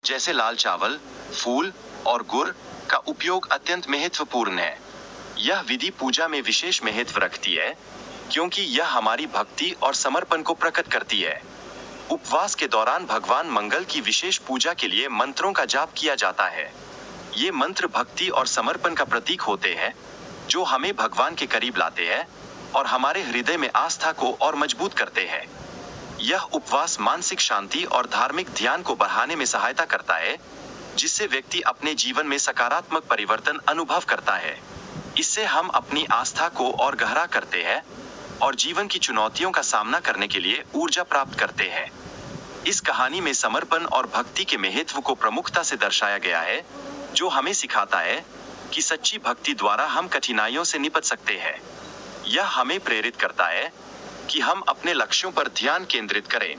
जैसे लाल चावल, फूल और गुड़ का उपयोग अत्यंत महत्वपूर्ण है। यह विधि पूजा में विशेष महत्व रखती है क्योंकि यह हमारी भक्ति और समर्पण को प्रकट करती है। उपवास के दौरान भगवान मंगल की विशेष पूजा के लिए मंत्रों का जाप किया जाता है। ये मंत्र भक्ति और समर्पण का प्रतीक होते हैं जो हमें भगवान के करीब लाते हैं और हमारे हृदय में आस्था को और मजबूत करते हैं। यह उपवास मानसिक शांति और धार्मिक ध्यान को बढ़ाने में सहायता करता है, जिससे व्यक्ति अपने जीवन में सकारात्मक परिवर्तन अनुभव करता है। इससे हम अपनी आस्था को और गहरा करते हैं और जीवन की चुनौतियों का सामना करने के लिए ऊर्जा प्राप्त करते हैं। इस कहानी में समर्पण और भक्ति के महत्व को प्रमुखता से दर्शाया गया है, जो हमें सिखाता है कि सच्ची भक्ति द्वारा हम कठिनाइयों से निपट सकते हैं। यह हमें प्रेरित करता है कि हम अपने लक्ष्यों पर ध्यान केंद्रित करें।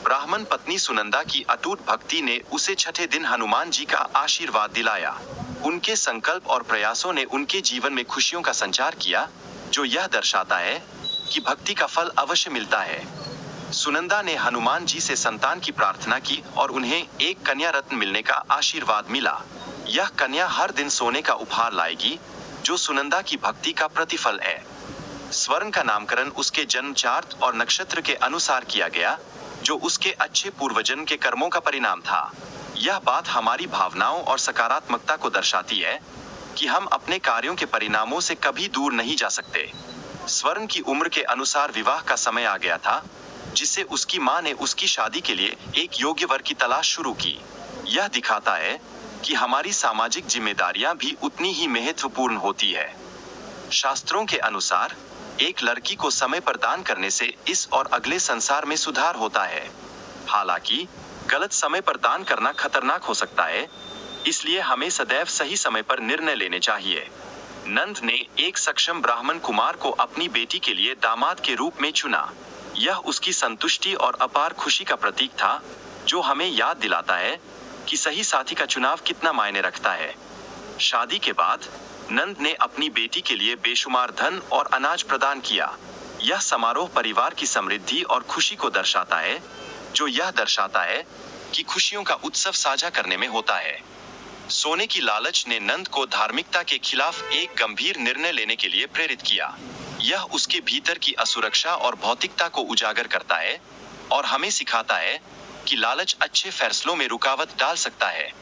ब्राह्मण पत्नी सुनंदा की अटूट भक्ति ने उसे छठे दिन हनुमान जी का आशीर्वाद दिलाया। उनके संकल्प और प्रयासों ने उनके जीवन में खुशियों का संचार किया, जो यह दर्शाता है कि भक्ति का फल अवश्य मिलता है। सुनंदा ने हनुमान जी से संतान की प्रार्थना की और उन्हें एक कन्या रत्न मिलने का आशीर्वाद मिला। यह कन्या हर दिन सोने का उपहार लाएगी, जो सुनंदा की भक्ति का प्रतिफल है। स्वर्ण का नामकरण उसके जन्म चार्ट और नक्षत्र के अनुसार किया गया, जो उसके अच्छे पूर्वजन्म के कर्मों का परिणाम था। यह बात हमारी भावनाओं और सकारात्मकता को दर्शाती है कि हम अपने कार्यों के परिणामों से कभी दूर नहीं जा सकते। स्वर्ण की उम्र के अनुसार विवाह का समय आ गया था, जिससे उसकी मां ने उसकी शादी के लिए एक योग्य वर की तलाश शुरू की। यह दिखाता है कि हमारी सामाजिक जिम्मेदारियां भी उतनी ही महत्वपूर्ण होती है। शास्त्रों के अनुसार एक लड़की को समय पर दान करने से इस और अगले संसार में सुधार होता है। हालांकि गलत समय पर दान करना खतरनाक हो सकता है, इसलिए हमें सदैव सही समय पर निर्णय लेने चाहिए। नंद ने एक सक्षम ब्राह्मण कुमार को अपनी बेटी के लिए दामाद के रूप में चुना। यह उसकी संतुष्टि और अपार खुशी का प्रतीक था, जो हमें याद दिलाता है कि सही साथी का चुनाव कितना मायने रखता है। शादी के बाद नंद ने अपनी बेटी के लिए बेशुमार धन और अनाज प्रदान किया। यह समारोह परिवार की समृद्धि और खुशी को दर्शाता है, जो यह दर्शाता है कि खुशियों का उत्सव साझा करने में होता है। सोने की लालच ने नंद को धार्मिकता के खिलाफ एक गंभीर निर्णय लेने के लिए प्रेरित किया। यह उसके भीतर की असुरक्षा और भौतिकता को उजागर करता है और हमें सिखाता है कि लालच अच्छे फैसलों में रुकावट डाल सकता है।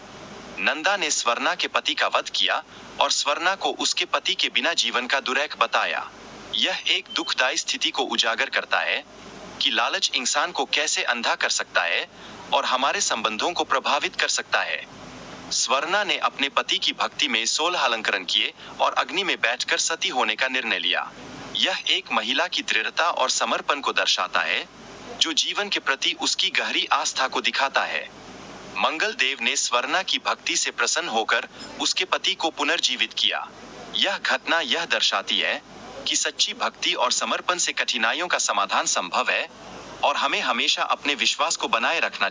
नंदा ने स्वर्णा के पति का वध किया और स्वर्णा को उसके पति के बिना जीवन का दुरैक बताया। यह एक दुखदायी स्थिति को उजागर करता है कि लालच इंसान को कैसे अंधा कर सकता है और हमारे संबंधों को प्रभावित कर सकता है। स्वर्णा ने अपने पति की भक्ति में 16 अलंकरण किए और अग्नि में बैठकर सती होने का निर्णय लिया। यह एक महिला की दृढ़ता और समर्पण को दर्शाता है, जो जीवन के प्रति उसकी गहरी आस्था को दिखाता है। मंगल देव ने स्वर्णा की भक्ति से प्रसन्न होकर उसके पति को पुनर्जीवित किया। यह घटना यह दर्शाती है कि सच्ची भक्ति और समर्पण से कठिनाइयों का समाधान संभव है और हमें हमेशा अपने विश्वास को बनाए रखना चाहिए।